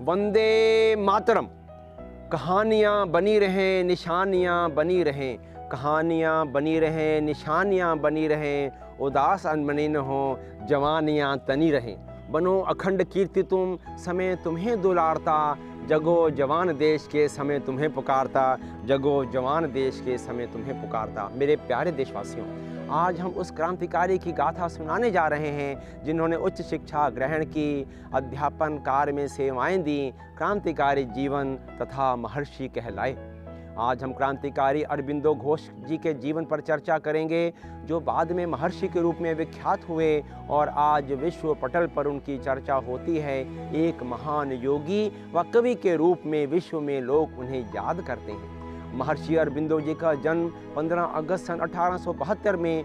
वंदे मातरम। कहानियाँ बनी रहें, निशानियाँ बनी रहें, कहानियाँ बनी रहें, निशानियाँ बनी रहें, उदास अनबनी न हो, जवानियाँ तनी रहें। बनो अखंड कीर्ति तुम, समय तुम्हें दुलारता, जगो जवान देश के समय तुम्हें पुकारता, जगो जवान देश के समय तुम्हें पुकारता। मेरे प्यारे देशवासियों, आज हम उस क्रांतिकारी की गाथा सुनाने जा रहे हैं जिन्होंने उच्च शिक्षा ग्रहण की, अध्यापन कार्य में सेवाएं दी, क्रांतिकारी जीवन तथा महर्षि कहलाए। आज हम क्रांतिकारी अरबिंदो घोष जी के जीवन पर चर्चा करेंगे, जो बाद में महर्षि के रूप में विख्यात हुए और आज विश्व पटल पर उनकी चर्चा होती है। एक महान योगी व कवि के रूप में विश्व में लोग उन्हें याद करते हैं। महर्षि अरबिंदो जी का जन्म 15 अगस्त सन 1872 में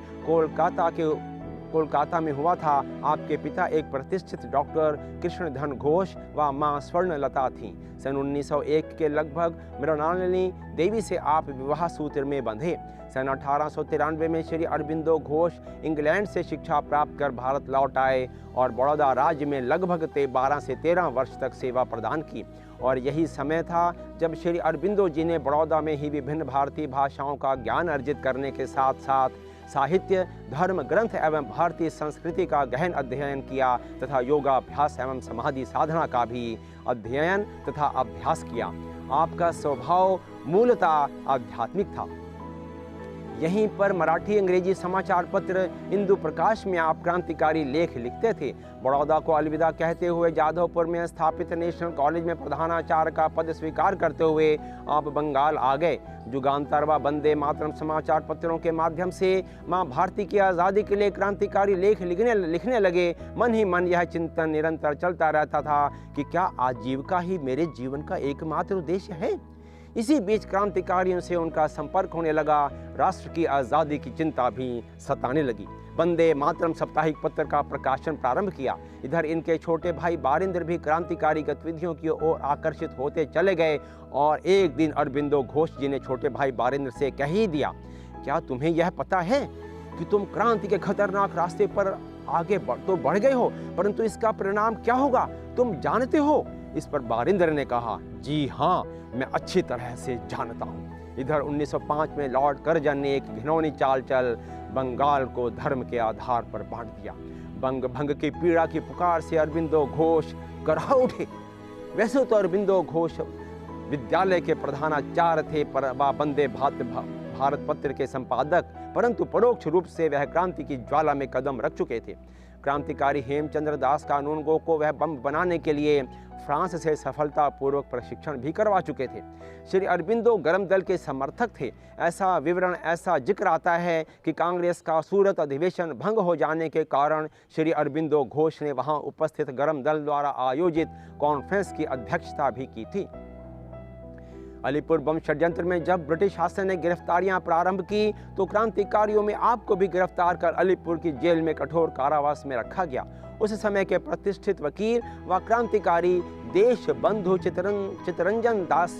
कोलकाता में हुआ था। आपके पिता एक प्रतिष्ठित डॉक्टर कृष्णधन घोष व मां स्वर्णलता थीं। सन 1901 के लगभग मृणालिनी देवी से आप विवाह सूत्र में बंधे। सन 1893 में श्री अरबिंदो घोष इंग्लैंड से शिक्षा प्राप्त कर भारत लौट आए और बड़ौदा राज्य में लगभग 12 से 13 वर्ष तक सेवा प्रदान की। और यही समय था जब श्री अरबिंदो जी ने बड़ौदा में ही विभिन्न भारतीय भाषाओं का ज्ञान अर्जित करने के साथ साथ साहित्य, धर्म ग्रंथ एवं भारतीय संस्कृति का गहन अध्ययन किया तथा योगाभ्यास एवं समाधि साधना का भी अध्ययन तथा अभ्यास किया। आपका स्वभाव मूलतः आध्यात्मिक था। यहीं पर मराठी अंग्रेजी समाचार पत्र इंदु प्रकाश में आप क्रांतिकारी लेख लिखते थे। बड़ौदा को अलविदा कहते हुए जाधवपुर में स्थापित नेशनल कॉलेज में प्रधानाचार्य का पद स्वीकार करते हुए आप बंगाल आ गए। जुगांतर व वंदे मातरम समाचार पत्रों के माध्यम से माँ भारती की आज़ादी के लिए क्रांतिकारी लेख लिखने लगे। मन ही मन यह चिंतन निरंतर चलता रहता था कि क्या आजीविका ही मेरे जीवन का एकमात्र उद्देश्य है। इसी बीच क्रांतिकारियों से उनका संपर्क होने लगा। राष्ट्र की आज़ादी की चिंता भी सताने लगी। वंदे मातरम साप्ताहिक पत्र का प्रकाशन प्रारंभ किया। इधर इनके छोटे भाई बारिंद्र भी क्रांतिकारी गतिविधियों की ओर आकर्षित होते चले गए और एक दिन अरबिंदो घोष जी ने छोटे भाई बारिंद्र से कह ही दिया, क्या तुम्हें यह पता है कि तुम क्रांति के खतरनाक रास्ते पर आगे बढ़ गए हो, परंतु इसका परिणाम क्या होगा तुम जानते हो? इस पर बारिंद्र ने कहा, जी हाँ, मैं अच्छी तरह से जानता हूँ। इधर 1905 में लॉर्ड कर्जन ने एक घिनौनी चाल चल बंगाल को धर्म के आधार पर बांट दिया। भंग की पीड़ा की पुकार से अरबिंदो घोष करहा उठे। वैसे तो अरबिंदो घोष विद्यालय के प्रधानाचार्य थे पर वंदे भारत पत्र के संपादक, परंतु परोक्ष रूप से वह क्रांति की ज्वाला में कदम रख चुके थे। क्रांतिकारी हेमचंद्र दास कानूनगो को वह बम बनाने के लिए फ्रांस से सफलतापूर्वक प्रशिक्षण भी करवा चुके थे। श्री अरबिंदो गरम दल के समर्थक थे। ऐसा जिक्र आता है कि कांग्रेस का सूरत अधिवेशन भंग हो जाने के कारण श्री अरबिंदो घोष ने वहां उपस्थित गरम दल द्वारा आयोजित कॉन्फ्रेंस की अध्यक्षता भी की थी। अलीपुर बम षड्यंत्र में जब ब्रिटिश शासन ने गिरफ्तारियां प्रारंभ की तो क्रांतिकारियों में आपको भी गिरफ्तार कर अलीपुर की जेल में कठोर कारावास में रखा गया। उस समय के प्रतिष्ठित वकील व क्रांतिकारी देश बंधु चितरंजन दास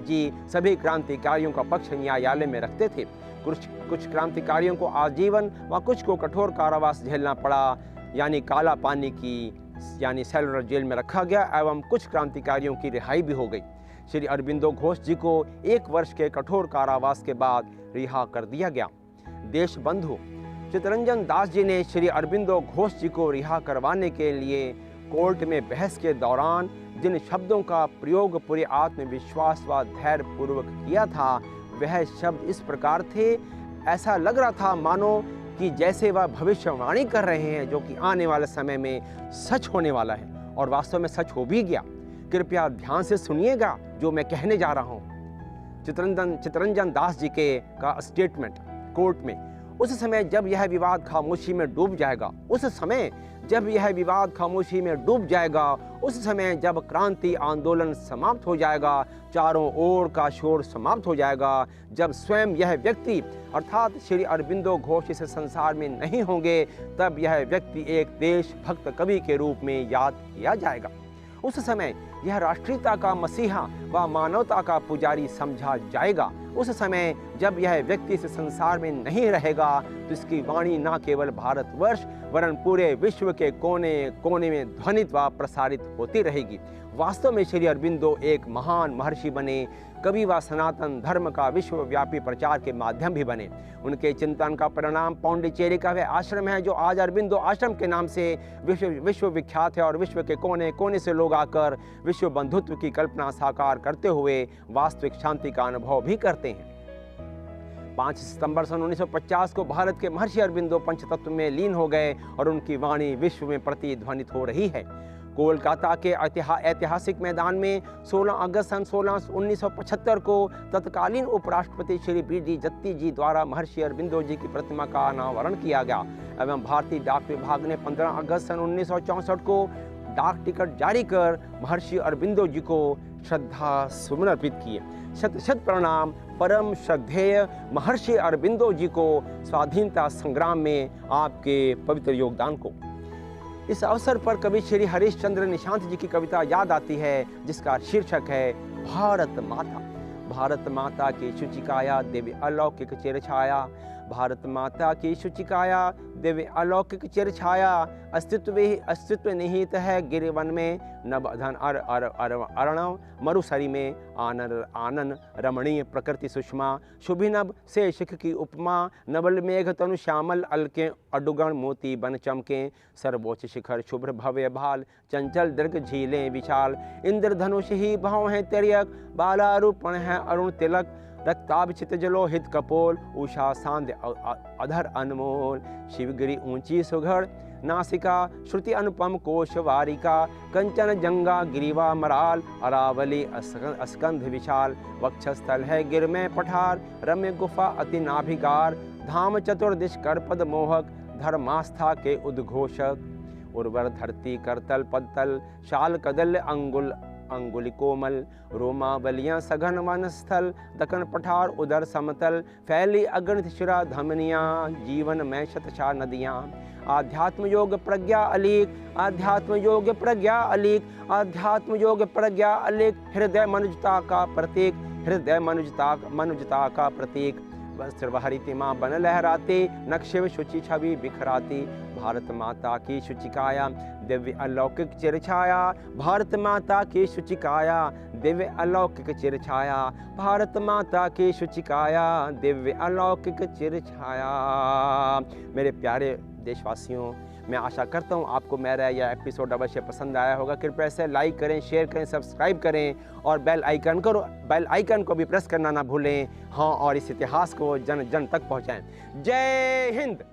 जी सभी क्रांतिकारियों का पक्ष न्यायालय में रखते थे। कुछ क्रांतिकारियों को आजीवन व कुछ को कठोर कारावास झेलना पड़ा, यानी काला पानी की सेलुलर जेल में रखा गया एवं कुछ क्रांतिकारियों की रिहाई भी हो गई। श्री अरबिंदो घोष जी को 1 वर्ष के कठोर कारावास के बाद रिहा कर दिया गया। देश बंधु चितरंजन दास जी ने श्री अरबिंदो घोष जी को रिहा करवाने के लिए कोर्ट में बहस के दौरान जिन शब्दों का प्रयोग पूरे आत्मविश्वास व धैर्य पूर्वक किया था, वह शब्द इस प्रकार थे, ऐसा लग रहा था मानो कि जैसे वह भविष्यवाणी कर रहे हैं जो कि आने वाले समय में सच होने वाला है, और वास्तव में सच हो भी गया। कृपया ध्यान से सुनिएगा जो मैं कहने जा रहा हूँ। चितरंजन दास जी का स्टेटमेंट कोर्ट में, उस समय जब यह विवाद खामोशी में डूब जाएगा, उस समय जब क्रांति आंदोलन समाप्त हो जाएगा, चारों ओर का शोर समाप्त हो जाएगा, जब स्वयं यह व्यक्ति अर्थात श्री अरबिंदो घोष इस संसार में नहीं होंगे, तब यह व्यक्ति एक देशभक्त कवि के रूप में याद किया जाएगा। उस समय यह राष्ट्रीयता का मसीहा व मानवता का पुजारी समझा जाएगा। उस समय जब यह व्यक्ति इस संसार में नहीं रहेगा तो इसकी वाणी न केवल भारतवर्ष वरन पूरे विश्व के कोने कोने में ध्वनित व प्रसारित होती रहेगी। वास्तव में श्री अरबिंदो एक महान महर्षि बने, कवि व सनातन धर्म का विश्वव्यापी प्रचार के माध्यम भी बने। उनके चिंतन का परिणाम पौंडीचेरी का वह आश्रम है जो आज अरबिंदो आश्रम के नाम से विश्व विख्यात है और विश्व के कोने कोने से लोग आकर विश्व बंधुत्व की कल्पना साकार करते हुए वास्तविक शांति का अनुभव भी करते हैं। 5 सितंबर सन 1950 को भारत के महर्षि अरबिंदो पंचतत्व में लीन हो गए और उनकी वाणी विश्व में प्रतिध्वनित हो रही है। कोलकाता के ऐतिहासिक मैदान में 16 अगस्त सन 1975 को तत्कालीन उपराष्ट्रपति श्री बी.डी. जत्ती जी द्वारा महर्षि अरबिंदो जी की प्रतिमा का अनावरण किया गया एवं भारतीय डाक विभाग ने 15 अगस्त सन 1964 को डाक टिकट जारी कर महर्षि अरबिंदो जी को श्रद्धा सुमन अर्पित किए। शत शत प्रणाम परम श्रद्धेय महर्षि अरबिंदो जी को स्वाधीनता संग्राम में आपके पवित्र योगदान को। इस अवसर पर कवि श्री हरिश्चंद्र निशांत जी की कविता याद आती है जिसका शीर्षक है भारत माता। भारत माता की शुचिकाया दिव्य अलौकिक चिर छाया, भारत माता की शुचिकाया दिव्य अलौकिक चिर छाया, अस्तित्व निहित है गिरिवन में, नभ अधन अर्णव मरुसरी में, आनन रमणीय प्रकृति सुषमा, शुभिनभ से शिख की उपमा, नवल मेघ तनु श्यामल अलके अडुगण मोती बन चमके, सर्वोच्च शिखर शुभ्र भव्य भाल, चंचल दीर्घ झीलें विशाल, इंद्रधनुष ही भाव है तिर्यक, बालारूपण है अरुण तिलक, रक्ताभिचित जलोहित कपोल, उषा सांध्य अधर अनमोल, शिवगिरी ऊंची सुघड़ नासिका, श्रुति अनुपम कोश वारिका, कंचन जंगा गिरिवा मराल, अरावली अस्कंध विशाल, वक्षस्थल है गिर में पठार, रम्य गुफा अति नाभिगार, धाम चतुर्दिश कर पद मोहक, धर्मास्था के उद्घोषक, उर्वर धरती करतल पदतल, शाल कदल अंगुल कोमल, रोमावलियाँ सघन वनस्थल, दक्कन पठार उदर समतल, फैली अगणित शिरा धमनियाँ, जीवन में शतशा नदियाँ, आध्यात्म योग प्रज्ञा अलीक, आध्यात्म योग प्रज्ञा अलीक, आध्यात्म योग प्रज्ञा अलीक, हृदय मनुजता का प्रतीक, हृदय मनुजता का प्रतीक, वस्त्र माँ बन लहराते, नक्शे शुचि छवि बिखराती, भारत माता की शुचिकाया दिव्य अलौकिक चिर छाया, भारत माता की शुचिकाया दिव्य अलौकिक चिर छाया, भारत माता की शुचिकाया दिव्य अलौकिक चिर छाया। मेरे प्यारे देशवासियों, मैं आशा करता हूँ आपको मेरा यह एपिसोड अवश्य पसंद आया होगा। कृपया इसे लाइक करें, शेयर करें, सब्सक्राइब करें और बेल आइकन को भी प्रेस करना ना भूलें। हाँ, और इस इतिहास को जन जन तक पहुँचाएं। जय हिंद।